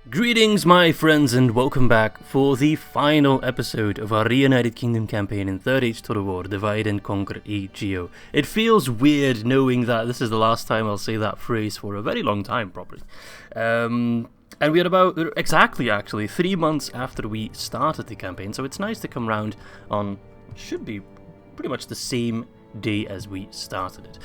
Greetings my friends and welcome back for the final episode of our Reunited Kingdom campaign in 3rd Age Total War, Divide and Conquer AGO. It feels weird knowing that this is the last time I'll say that phrase for a very long time probably. And we are about exactly actually 3 months after we started the campaign, so it's nice to come round on, should be pretty much the same day as we started it.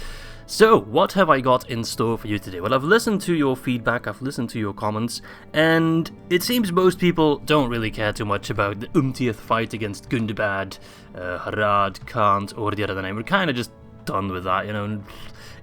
So, what have I got in store for you today? Well, I've listened to your feedback, I've listened to your comments, and it seems most people don't really care too much about the umptieth fight against Gundabad, Harad, Kant, or the other name. We're kind of just done with that, you know.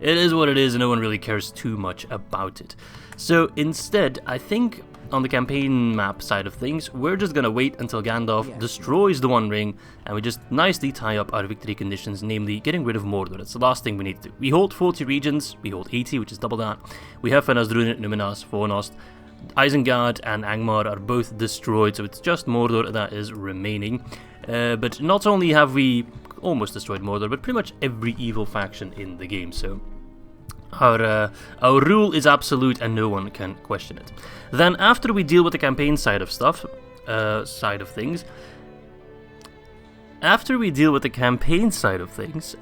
It is what it is, and no one really cares too much about it. So, instead, I think on the campaign map side of things, we're just gonna wait until Gandalf destroys the One Ring, and we just nicely tie up our victory conditions, namely getting rid of Mordor. It's the last thing we need to do. We hold 40 regions, we hold 80, which is double that. We have Fenasdrunit, Numinas, Fornost, Isengard and Angmar are both destroyed, so it's just Mordor that is remaining. But not only have we almost destroyed Mordor, but pretty much every evil faction in the game, so our rule is absolute and no one can question it. Then after we deal with the campaign side of things,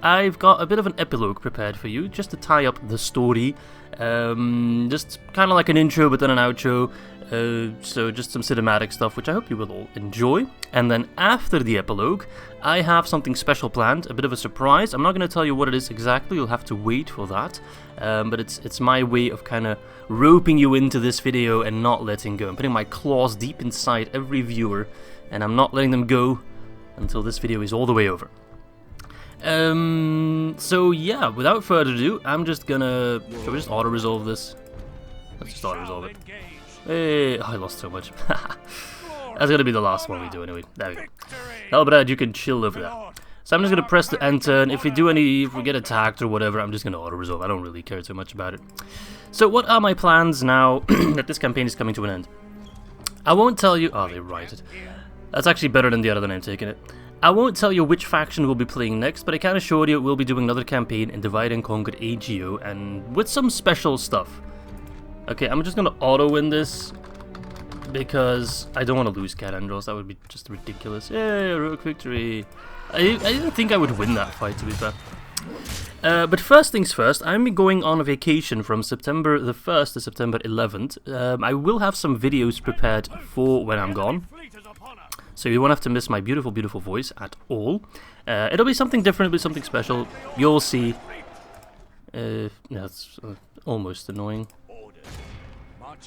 I've got a bit of an epilogue prepared for you, just to tie up the story. Just kind of like an intro but then an outro. So just some cinematic stuff, which I hope you will all enjoy. And then after the epilogue, I have something special planned, a bit of a surprise. I'm not going to tell you what it is exactly, you'll have to wait for that. But it's my way of kind of roping you into this video and not letting go. I'm putting my claws deep inside every viewer, and I'm not letting them go until this video is all the way over. So yeah, without further ado, I'm just gonna... Shall we just auto-resolve this? Let's just auto-resolve it. Hey, I lost so much. That's gonna be the last one we do anyway. There we go. Halbrad, you can chill over there. So I'm just gonna press the enter, and if we get attacked or whatever, I'm just gonna auto-resolve. I don't really care too much about it. So what are my plans now that this campaign is coming to an end? I won't tell you... Oh, they write it. That's actually better than the other than I'm taking it. I won't tell you which faction we'll be playing next, but I can assure you we'll be doing another campaign in Divide and Conquer AGO, and with some special stuff. Okay, I'm just gonna auto-win this, because I don't want to lose Cat Andros. That would be just ridiculous. Yay, heroic victory. I didn't think I would win that fight, to be fair. But first things first, I'm going on a vacation from September the 1st to September 11th. I will have some videos prepared for when I'm gone, so you won't have to miss my beautiful, beautiful voice at all. It'll be something different, it'll be something special. You'll see. That's almost annoying.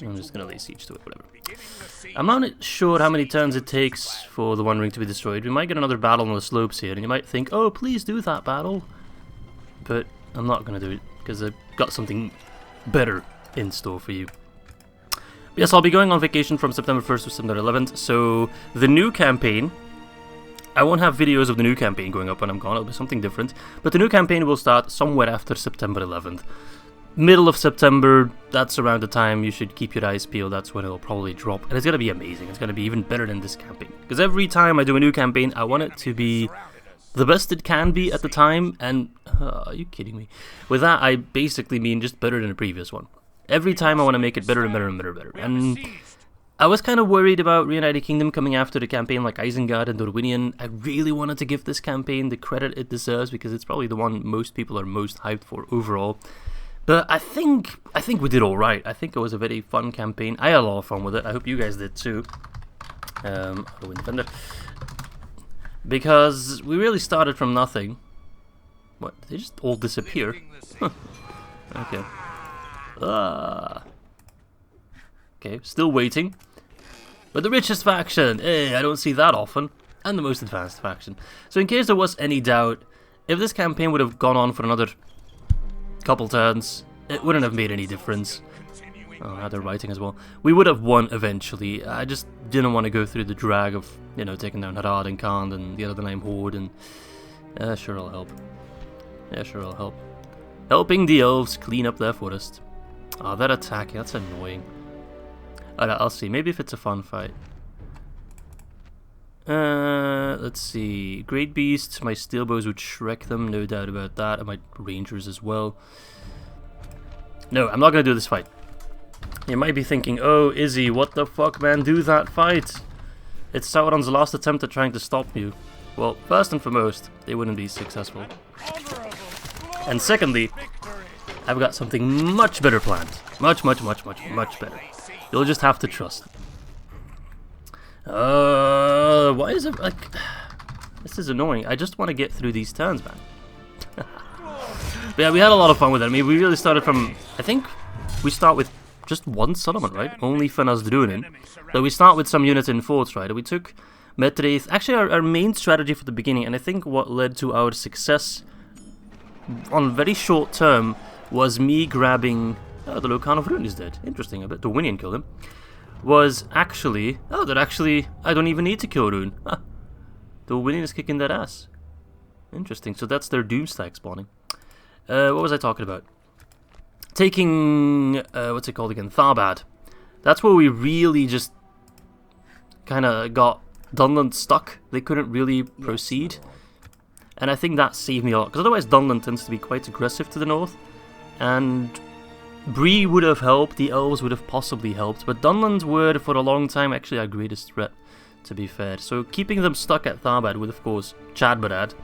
I'm just gonna lay siege to it, whatever. I'm not sure how many turns it takes for the One Ring to be destroyed. We might get another battle on the slopes here, and you might think, oh, please do that battle. But I'm not gonna do it, because I've got something better in store for you. Yes, I'll be going on vacation from September 1st to September 11th, so the new campaign... I won't have videos of the new campaign going up when I'm gone, it'll be something different. But the new campaign will start somewhere after September 11th. Middle of September, that's around the time you should keep your eyes peeled, that's when it'll probably drop. And it's going to be amazing, it's going to be even better than this campaign. Because every time I do a new campaign, I want it to be the best it can be at the time, and... are you kidding me? With that, I basically mean just better than the previous one. Every time I want to make it better and better and better and better. And I was kind of worried about Reunited Kingdom coming after the campaign like Isengard and Dorwinion. I really wanted to give this campaign the credit it deserves, because it's probably the one most people are most hyped for overall. But I think we did alright. I think it was a very fun campaign. I had a lot of fun with it. I hope you guys did too. Because we really started from nothing. What? Did they just all disappear? Huh. Okay. Okay, still waiting. But the richest faction! Hey, I don't see that often. And the most advanced faction. So in case there was any doubt, if this campaign would have gone on for another couple turns, it wouldn't have made any difference. Oh, now they're writing as well. We would have won eventually. I just didn't want to go through the drag of, you know, taking down Harad and Khan and the other name Horde, and... sure I'll help. Yeah, sure I'll help. Helping the elves clean up their forest. Oh, that attacking, that's annoying. Alright, I'll see. Maybe if it's a fun fight. Let's see. Great Beasts, my steel bows would Shrek them, no doubt about that. And my rangers as well. No, I'm not going to do this fight. You might be thinking, oh, Izzy, what the fuck, man, do that fight. It's Sauron's last attempt at trying to stop you. Well, first and foremost, they wouldn't be successful. And secondly, I've got something much better planned. Much better. You'll just have to trust. Why is it like... This is annoying. I just want to get through these turns, man. But yeah, we had a lot of fun with it. I mean, we really started from... I think we start with just one settlement, right? Only Fenna's Druinin. But we start with some units in forts, right? And we took Metraith. Actually, our main strategy for the beginning, and I think what led to our success on very short term, was me grabbing... Oh, the Locan of Rune is dead. Interesting, I bet Dorwinian killed him. Was actually... Oh, that actually... I don't even need to kill Rune. Huh. Dorwinian is kicking that ass. Interesting, so that's their Doomstack spawning. What was I talking about? Taking... what's it called again? Tharbad. That's where we really just... kind of got Dunland stuck. They couldn't really proceed. And I think that saved me a lot. Because otherwise Dunland tends to be quite aggressive to the north. And... Bree would have helped, the elves would have possibly helped, but Dunland were for a long time actually our greatest threat, to be fair. So keeping them stuck at Tharbad with, of course, Chadbarad,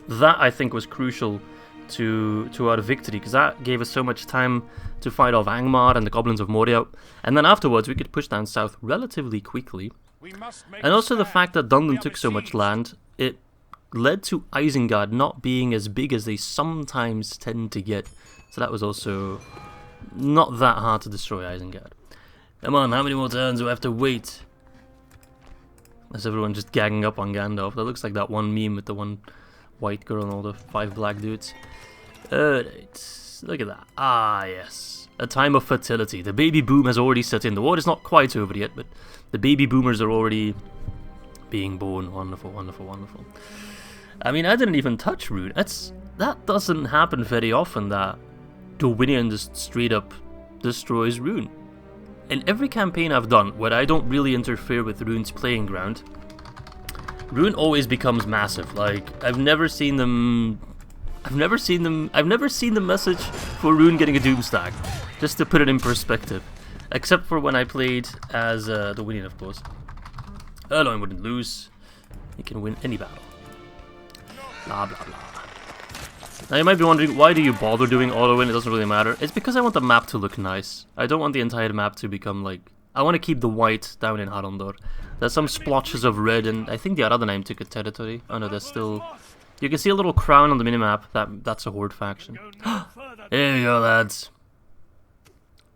that I think was crucial to our victory, because that gave us so much time to fight off Angmar and the goblins of Moria, and then afterwards we could push down south relatively quickly. And also the fact that Dunland took so much land, it led to Isengard not being as big as they sometimes tend to get. So that was also not that hard to destroy Isengard. Come on, how many more turns do I have to wait? Is everyone just gagging up on Gandalf? That looks like that one meme with the one white girl and all the 5 black dudes. Alright, look at that. Ah, yes. A time of fertility. The baby boom has already set in. The war is not quite over yet, but the baby boomers are already being born. Wonderful, wonderful, wonderful. I mean, I didn't even touch Rune. That doesn't happen very often, that Dorwinian just straight up destroys Rune. In every campaign I've done where I don't really interfere with Rune's playing ground, Rune always becomes massive. Like, I've never seen the message for Rune getting a Doomstack, just to put it in perspective. Except for when I played as Dorwinian, of course. Erloin wouldn't lose. He can win any battle. Blah blah blah. Now you might be wondering, why do you bother doing auto-win? It doesn't really matter. It's because I want the map to look nice. I don't want the entire map to become like... I want to keep the white down in Arnor. There's some splotches of red, and I think the Arthedain took a territory. Oh no, there's still... You can see a little crown on the minimap. That's a Horde faction. There you go, lads.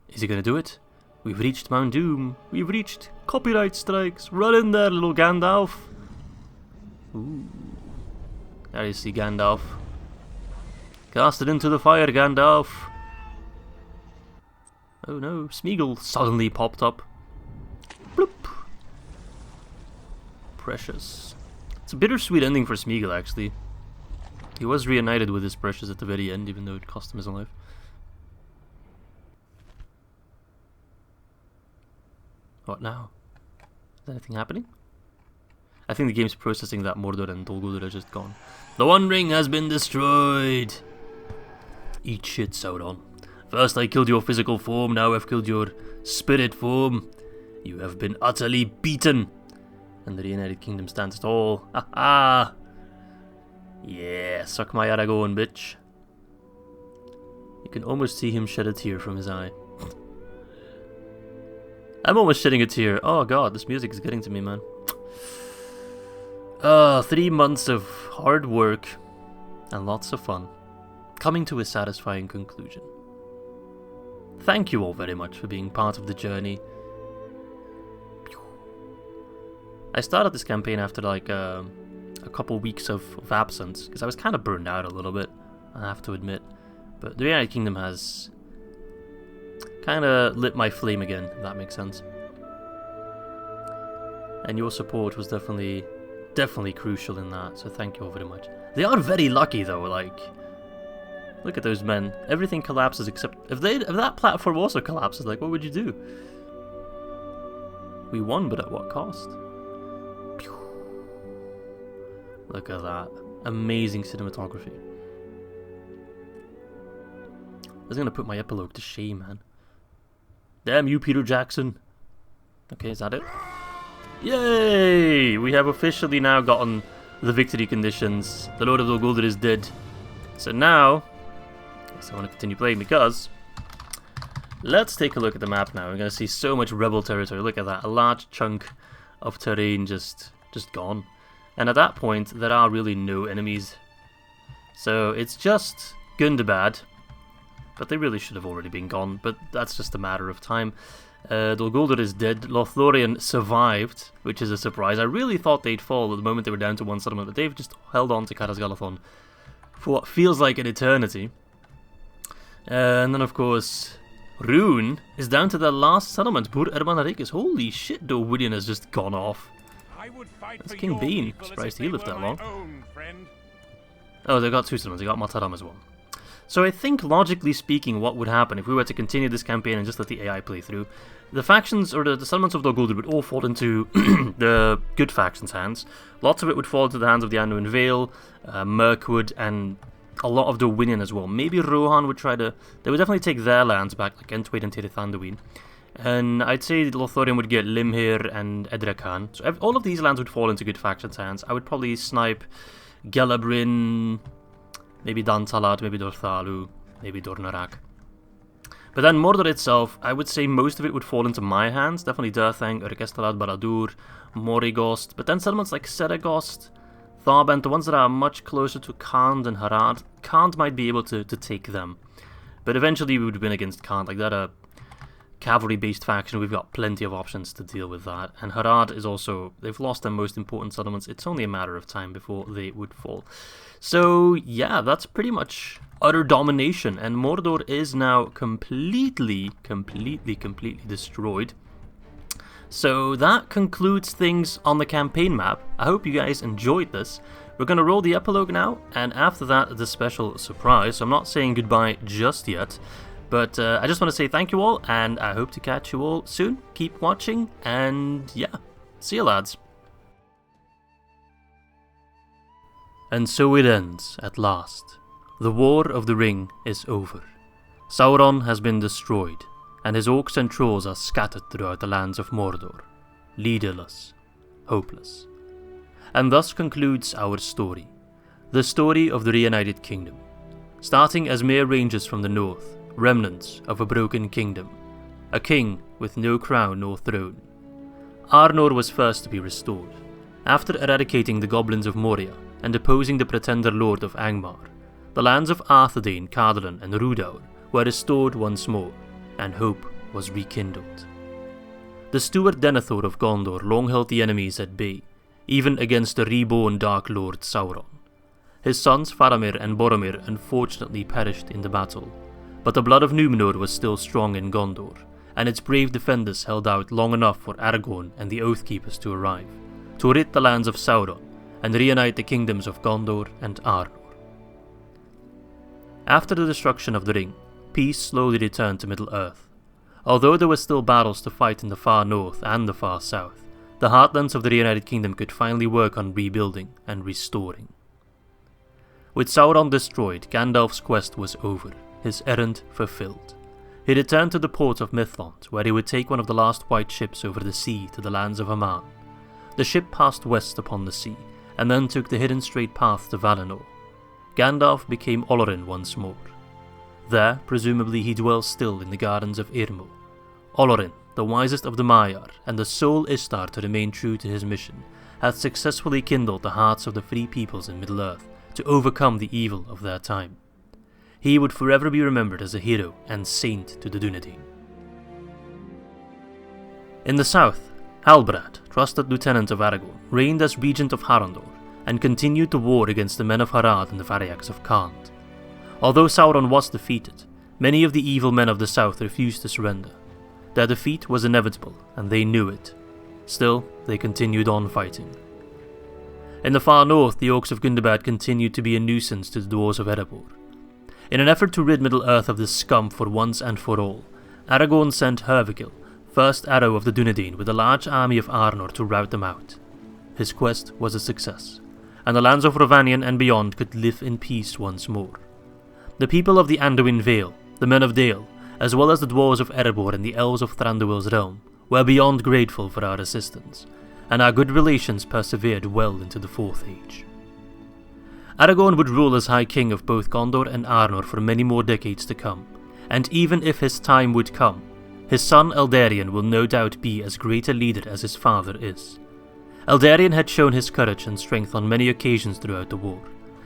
Is he gonna do it? We've reached Mount Doom. We've reached copyright strikes. Run in there, little Gandalf. Ooh. There you see Gandalf. Cast it into the fire, Gandalf. Oh no, Smeagol suddenly popped up. Bloop. Precious. It's a bittersweet ending for Smeagol, actually. He was reunited with his Precious at the very end, even though it cost him his life. What now? Is anything happening? I think the game's processing that Mordor and Dol Guldur are just gone. The One Ring has been destroyed! Eat shit, Sauron. First I killed your physical form, now I've killed your spirit form. You have been utterly beaten. And the Reunited Kingdom stands tall. Ha ha! Yeah, suck my Aragorn, bitch. You can almost see him shed a tear from his eye. I'm almost shedding a tear. Oh god, this music is getting to me, man. 3 months of hard work and lots of fun, coming to a satisfying conclusion. Thank you all very much for being part of the journey. I started this campaign after like a couple weeks of absence, because I was kind of burned out a little bit, I have to admit. But the Reunited Kingdom has kind of lit my flame again, if that makes sense. And your support was definitely crucial in that, so thank you all very much. They are very lucky though, like, look at those men. Everything collapses except... If that platform also collapses, like, what would you do? We won, but at what cost? Look at that. Amazing cinematography. I was gonna put my epilogue to shame, man. Damn you, Peter Jackson. Okay, is that it? Yay! We have officially now gotten the victory conditions. The Lord of the Golden is dead. So now, I want to continue playing because let's take a look at the map now. We're going to see so much rebel territory. Look at that. A large chunk of terrain just gone. And at that point, there are really no enemies. So it's just Gundabad. But they really should have already been gone. But that's just a matter of time. Dol Guldur is dead. Lothlorien survived, which is a surprise. I really thought they'd fall at the moment they were down to one settlement. But they've just held on to Caras Galadhon for what feels like an eternity. And then, of course, Rune is down to their last settlement, Bur Ermanarikis. Holy shit, Dorwinian has just gone off. That's King Bean. Surprised he lived that long. Oh, they got two settlements. They got Mataram as well. So I think, logically speaking, what would happen if we were to continue this campaign and just let the AI play through, the factions, or the settlements of Dol Guldur would all fall into the good factions' hands. Lots of it would fall into the hands of the Anduin Vale, Mirkwood, and a lot of Dorwinian as well. Maybe Rohan would try to... They would definitely take their lands back, like Entwaid and Tirith-Anduin. And I'd say Lothlorien would get Limhir and Edrekan. So all of these lands would fall into good factions' hands. I would probably snipe Gelabrin, maybe Dantalad, maybe Dorthalu, maybe Dornarak. But then Mordor itself, I would say most of it would fall into my hands. Definitely Durthang, Urkestalad, Baradur, Morigost. But then settlements like Seregost, Tharbent, the ones that are much closer to Khand and Harad, Khand might be able to take them. But eventually we would win against Khand. Like that, a cavalry-based faction, we've got plenty of options to deal with that. And Harad is also, they've lost their most important settlements. It's only a matter of time before they would fall. So yeah, that's pretty much utter domination. And Mordor is now completely destroyed. So that concludes things on the campaign map. I hope you guys enjoyed this. We're going to roll the epilogue now, and after that, the special surprise. So I'm not saying goodbye just yet, but I just want to say thank you all, and I hope to catch you all soon. Keep watching, and yeah, see you lads. And so it ends, at last. The War of the Ring is over. Sauron has been destroyed, and his orcs and trolls are scattered throughout the lands of Mordor, leaderless, hopeless. And thus concludes our story, the story of the Reunited Kingdom, starting as mere rangers from the north, remnants of a broken kingdom, a king with no crown nor throne. Arnor was first to be restored, after eradicating the goblins of Moria and deposing the pretender lord of Angmar. The lands of Arthedain, Cardolan and Rhudaur were restored once more, and hope was rekindled. The steward Denethor of Gondor long held the enemies at bay, even against the reborn Dark Lord Sauron. His sons Faramir and Boromir unfortunately perished in the battle, but the blood of Númenor was still strong in Gondor, and its brave defenders held out long enough for Aragorn and the Oathkeepers to arrive, to rid the lands of Sauron and reunite the kingdoms of Gondor and Arnor. After the destruction of the ring, peace slowly returned to Middle-earth. Although there were still battles to fight in the far north and the far south, the heartlands of the Reunited Kingdom could finally work on rebuilding and restoring. With Sauron destroyed, Gandalf's quest was over, his errand fulfilled. He returned to the port of Mithlond, where he would take one of the last white ships over the sea to the lands of Aman. The ship passed west upon the sea, and then took the hidden straight path to Valinor. Gandalf became Olorin once more. There, presumably, he dwells still in the gardens of Irmo. Olorin, the wisest of the Maiar, and the sole Istar to remain true to his mission, hath successfully kindled the hearts of the free peoples in Middle-earth to overcome the evil of their time. He would forever be remembered as a hero and saint to the Dunedain. In the south, Halbrand, trusted lieutenant of Aragorn, reigned as regent of Harondor, and continued the war against the men of Harad and the Variacs of Khand. Although Sauron was defeated, many of the evil men of the south refused to surrender. Their defeat was inevitable, and they knew it. Still, they continued on fighting. In the far north, the orcs of Gundabad continued to be a nuisance to the dwarves of Erebor. In an effort to rid Middle-earth of this scum for once and for all, Aragorn sent Hervigil, first Arrow of the Dunedain, with a large army of Arnor to rout them out. His quest was a success, and the lands of Rhovanion and beyond could live in peace once more. The people of the Anduin Vale, the men of Dale, as well as the dwarves of Erebor and the elves of Thranduil's realm, were beyond grateful for our assistance, and our good relations persevered well into the Fourth Age. Aragorn would rule as High King of both Gondor and Arnor for many more decades to come, and even if his time would come, his son Eldarion will no doubt be as great a leader as his father is. Eldarion had shown his courage and strength on many occasions throughout the war,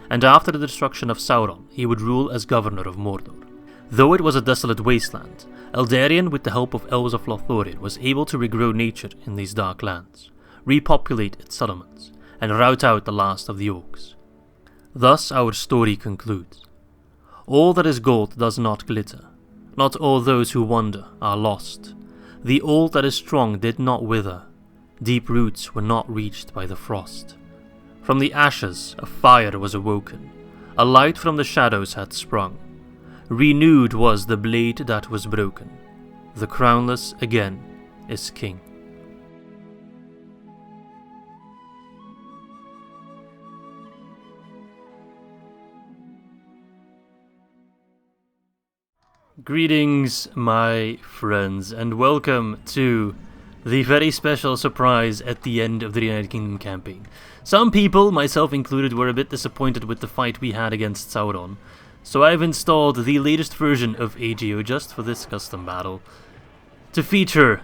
and after the destruction of Sauron, he would rule as governor of Mordor. Though it was a desolate wasteland, Eldarion, with the help of elves of Lothlorien, was able to regrow nature in these dark lands, repopulate its settlements, and rout out the last of the orcs. Thus our story concludes. All that is gold does not glitter. Not all those who wander are lost. The all that is strong did not wither. Deep roots were not reached by the frost. From the ashes a fire was awoken. A light from the shadows had sprung. Renewed was the blade that was broken. The crownless again is king. Greetings, my friends, and welcome to the very special surprise at the end of the Reunited Kingdom campaign. Some people, myself included, were a bit disappointed with the fight we had against Sauron, so I've installed the latest version of AGO just for this custom battle, to feature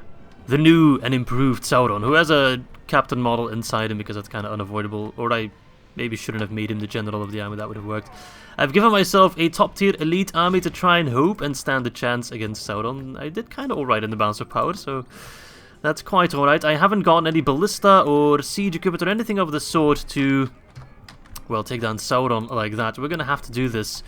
the new and improved Sauron, who has a captain model inside him because that's kind of unavoidable, or I maybe shouldn't have made him the general of the army, that would have worked. I've given myself a top-tier elite army to try and hope and stand a chance against Sauron. I did kind of alright in the balance of power, so that's quite alright. I haven't gotten any ballista or siege equipment or anything of the sort to, well, take down Sauron like that. We're going to have to do this,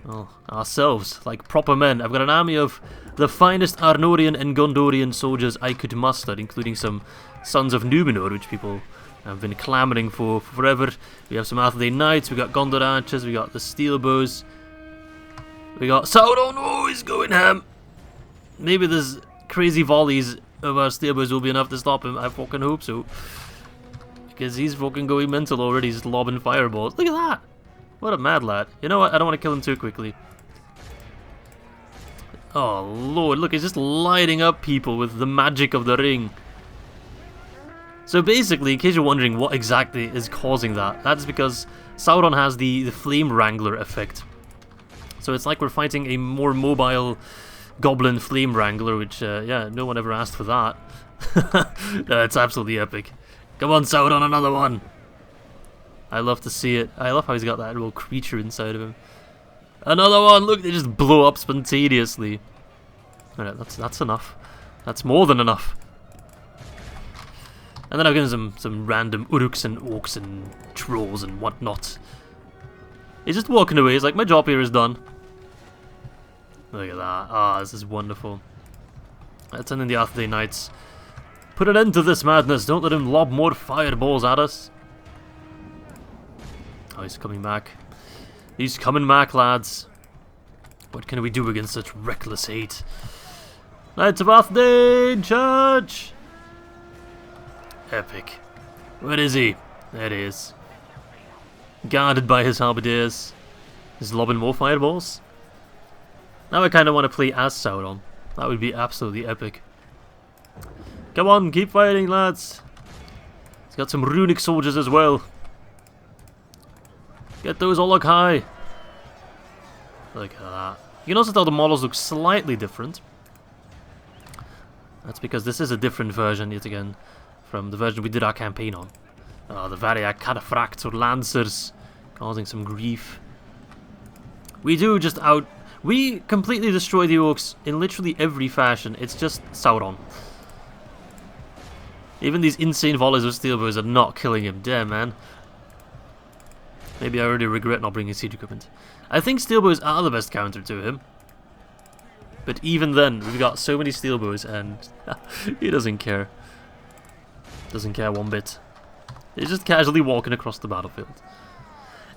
well, ourselves, like proper men. I've got an army of the finest Arnorian and Gondorian soldiers I could muster, including some Sons of Numenor, which people I've been clamouring for forever. We have some Arthedain Knights, we got Gondor Archers, we got the Steel Bows. We got Sauron, oh, he's going ham! Maybe this crazy volleys of our Steel Bows will be enough to stop him, I fucking hope so. Because he's fucking going mental already, he's lobbing fireballs. Look at that! What a mad lad. You know what, I don't want to kill him too quickly. Oh lord, look, he's just lighting up people with the magic of the ring. So basically, in case you're wondering what exactly is causing that, that's because Sauron has the Flame Wrangler effect. So it's like we're fighting a more mobile Goblin Flame Wrangler, which, yeah, no one ever asked for that. No, it's absolutely epic. Come on, Sauron, another one! I love to see it. I love how he's got that little creature inside of him. Another one! Look, they just blow up spontaneously. Alright, that's enough. That's more than enough. And then I've given some random Uruks and Orcs and Trolls and whatnot. He's just walking away, he's like, my job here is done. Look at that. Ah, this is wonderful. Let's send in the Arthedain Knights. Put an end to this madness, don't let him lob more fireballs at us. Oh, he's coming back. He's coming back, lads. What can we do against such reckless hate? Knights of Arthedain, charge! Epic. Where is he? There he is. Guarded by his halberdiers. He's lobbing more fireballs. Now I kind of want to play as Sauron. That would be absolutely epic. Come on, keep fighting, lads. He's got some runic soldiers as well. Get those all look high. Look at that. You can also tell the models look slightly different. That's because this is a different version yet again from the version we did our campaign on. The Variac Cataphracts or Lancers causing some grief. We completely destroy the orcs in literally every fashion. It's just Sauron. Even these insane volleys of steel bows are not killing him. Damn, man. Maybe I already regret not bringing siege equipment. I think steel bows are the best counter to him. But even then, we've got so many steel bows and he doesn't care. Doesn't care one bit. He's just casually walking across the battlefield.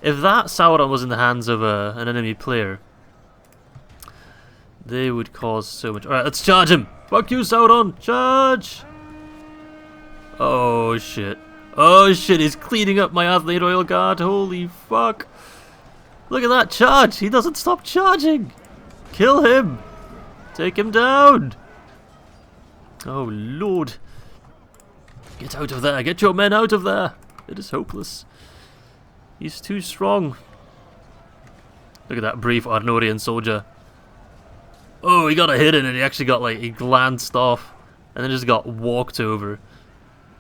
If that Sauron was in the hands of an enemy player, they would cause so much... Alright, let's charge him! Fuck you, Sauron! Charge! Oh shit. Oh shit, he's cleaning up my Arthedain Royal Guard. Holy fuck. Look at that charge! He doesn't stop charging! Kill him! Take him down! Oh, Lord. Get out of there. Get your men out of there. It is hopeless. He's too strong. Look at that brave Arnorian soldier. Oh, he got a hit in it. He actually got, like, he glanced off. And then just got walked over.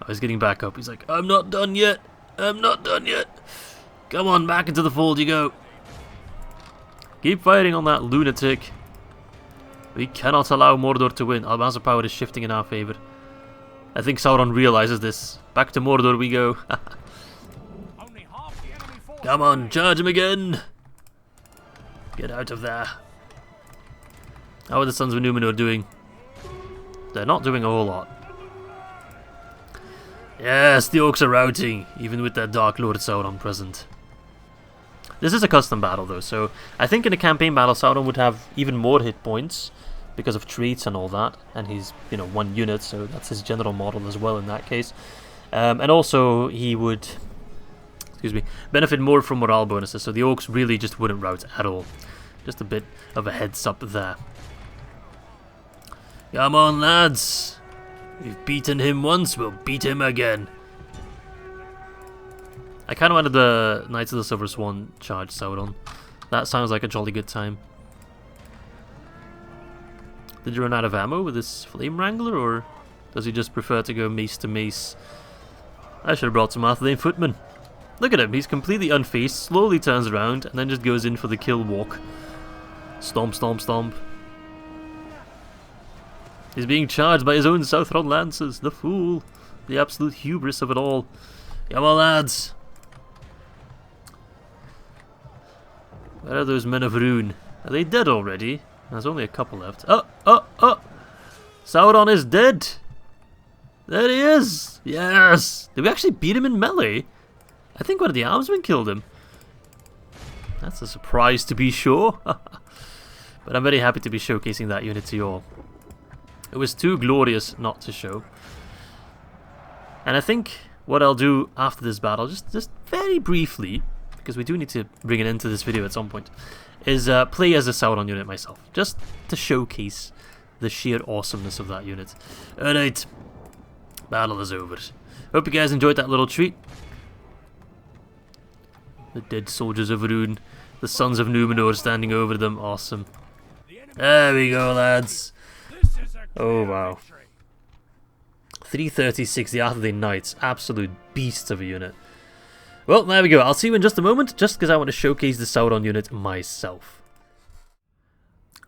Oh, he's getting back up. He's like, I'm not done yet. I'm not done yet. Come on, back into the fold you go. Keep fighting on that lunatic. We cannot allow Mordor to win. Our massive power is shifting in our favour. I think Sauron realises this. Back to Mordor we go. Come on, charge him again. Get out of there. How are the Sons of Numenor doing? They're not doing a whole lot. Yes, the orcs are routing, even with their Dark Lord Sauron present. This is a custom battle though, so I think in a campaign battle Sauron would have even more hit points because of traits and all that, and he's, you know, one unit, so that's his general model as well in that case. And also he would, excuse me, benefit more from morale bonuses, so the orcs really just wouldn't rout at all. Just a bit of a heads up there. Come on, lads. We've beaten him once, we'll beat him again. I kind of wanted the Knights of the Silver Swan charge Sauron. That sounds like a jolly good time. Did you run out of ammo with this Flame Wrangler, or does he just prefer to go mace to mace? I should have brought some Arthedain footmen. Look at him, he's completely unfazed, slowly turns around, and then just goes in for the kill walk. Stomp, stomp, stomp. He's being charged by his own Southron Lancers, the fool. The absolute hubris of it all. Come on, lads. Where are those men of Rune? Are they dead already? There's only a couple left. Oh! Sauron is dead! There he is! Yes! Did we actually beat him in melee? I think one of the armsmen killed him. That's a surprise to be sure. But I'm very happy to be showcasing that unit to you all. It was too glorious not to show. And I think what I'll do after this battle, just very briefly, because we do need to bring it into this video at some point, is play as a Sauron unit myself, just to showcase the sheer awesomeness of that unit. Alright, battle is over. Hope you guys enjoyed that little treat. The dead soldiers of Rune, the Sons of Numenor standing over them, awesome. There we go, lads. Oh wow. 336, the Arthedain Knights, absolute beasts of a unit. Well, there we go. I'll see you in just a moment, just because I want to showcase the Sauron unit myself.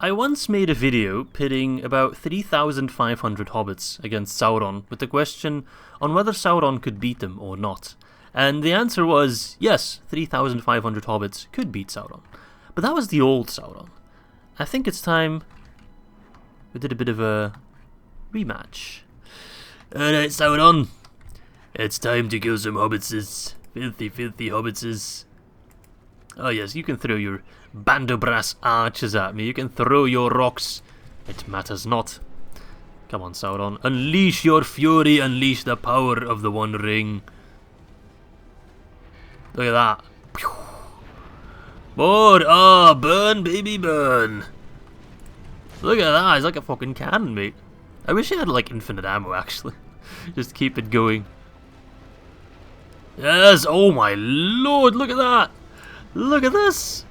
I once made a video pitting about 3,500 hobbits against Sauron with the question on whether Sauron could beat them or not. And the answer was, yes, 3,500 hobbits could beat Sauron. But that was the old Sauron. I think it's time we did a bit of a rematch. Alright, Sauron. It's time to kill some hobbitses. Filthy, filthy hobbitses. Oh yes, you can throw your Bandobrass archers at me. You can throw your rocks. It matters not. Come on, Sauron. Unleash your fury. Unleash the power of the One Ring. Look at that. More! Ah, burn, baby, burn. Look at that. He's like a fucking cannon, mate. I wish he had like infinite ammo, actually. Just keep it going. Yes! Oh my lord! Look at that! Look at this!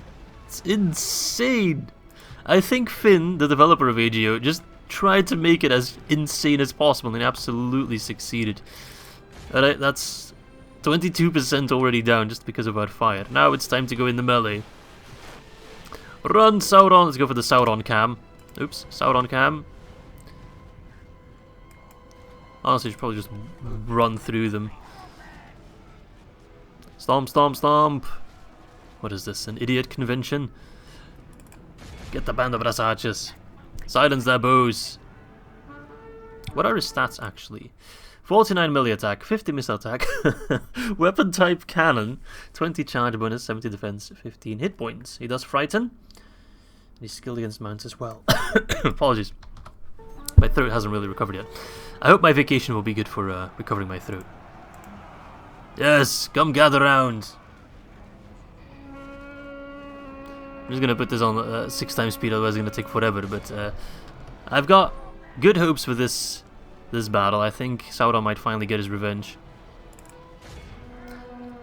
It's insane! I think Finn, the developer of AGO, just tried to make it as insane as possible and absolutely succeeded. Alright, that's 22% already down just because of our fire. Now it's time to go in the melee. Run, Sauron! Let's go for the Sauron cam. Oops, Sauron cam. Honestly, you should probably just run through them. Stomp, stomp, stomp. What is this, an idiot convention? Get the band of brass archers. Silence their bows. What are his stats, actually? 49 melee attack, 50 missile attack, weapon type cannon, 20 charge bonus, 70 defense, 15 hit points. He does frighten. And he's skilled against mounts as well. Apologies. My throat hasn't really recovered yet. I hope my vacation will be good for recovering my throat. Yes, come gather round. I'm just gonna put this on 6 times speed, otherwise it's gonna take forever. But I've got good hopes for this battle. I think Sauron might finally get his revenge.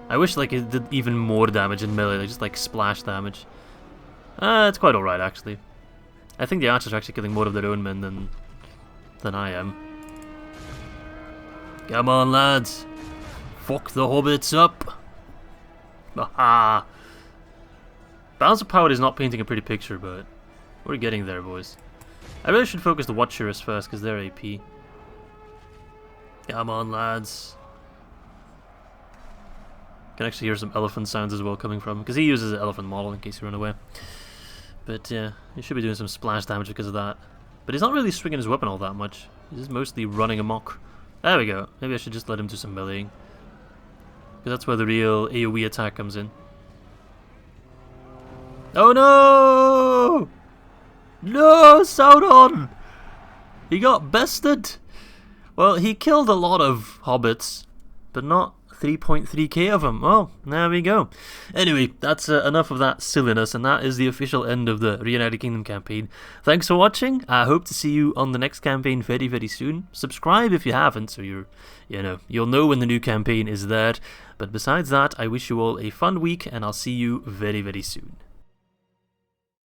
I wish like it did even more damage in melee, like just like splash damage. It's quite alright actually. I think the archers are actually killing more of their own men than I am. Come on, lads. Fuck the hobbits up. Haha. Balance of Power is not painting a pretty picture, but we're getting there, boys. I really should focus the Watchers first, because they're AP. Come on, lads. Can actually hear some elephant sounds as well coming from, because he uses an elephant model in case you run away. But yeah, he should be doing some splash damage because of that. But he's not really swinging his weapon all that much. He's just mostly running amok. There we go. Maybe I should just let him do some meleeing. Because that's where the real AoE attack comes in. Oh no! No, Sauron! He got bested! Well, he killed a lot of hobbits, but not 3.3k of them. Well, there we go. Anyway, that's enough of that silliness, and that is the official end of the Reunited Kingdom campaign. Thanks for watching. I hope to see you on the next campaign very, very soon. Subscribe if you haven't, so you'll know when the new campaign is there. But besides that, I wish you all a fun week, and I'll see you very, very soon.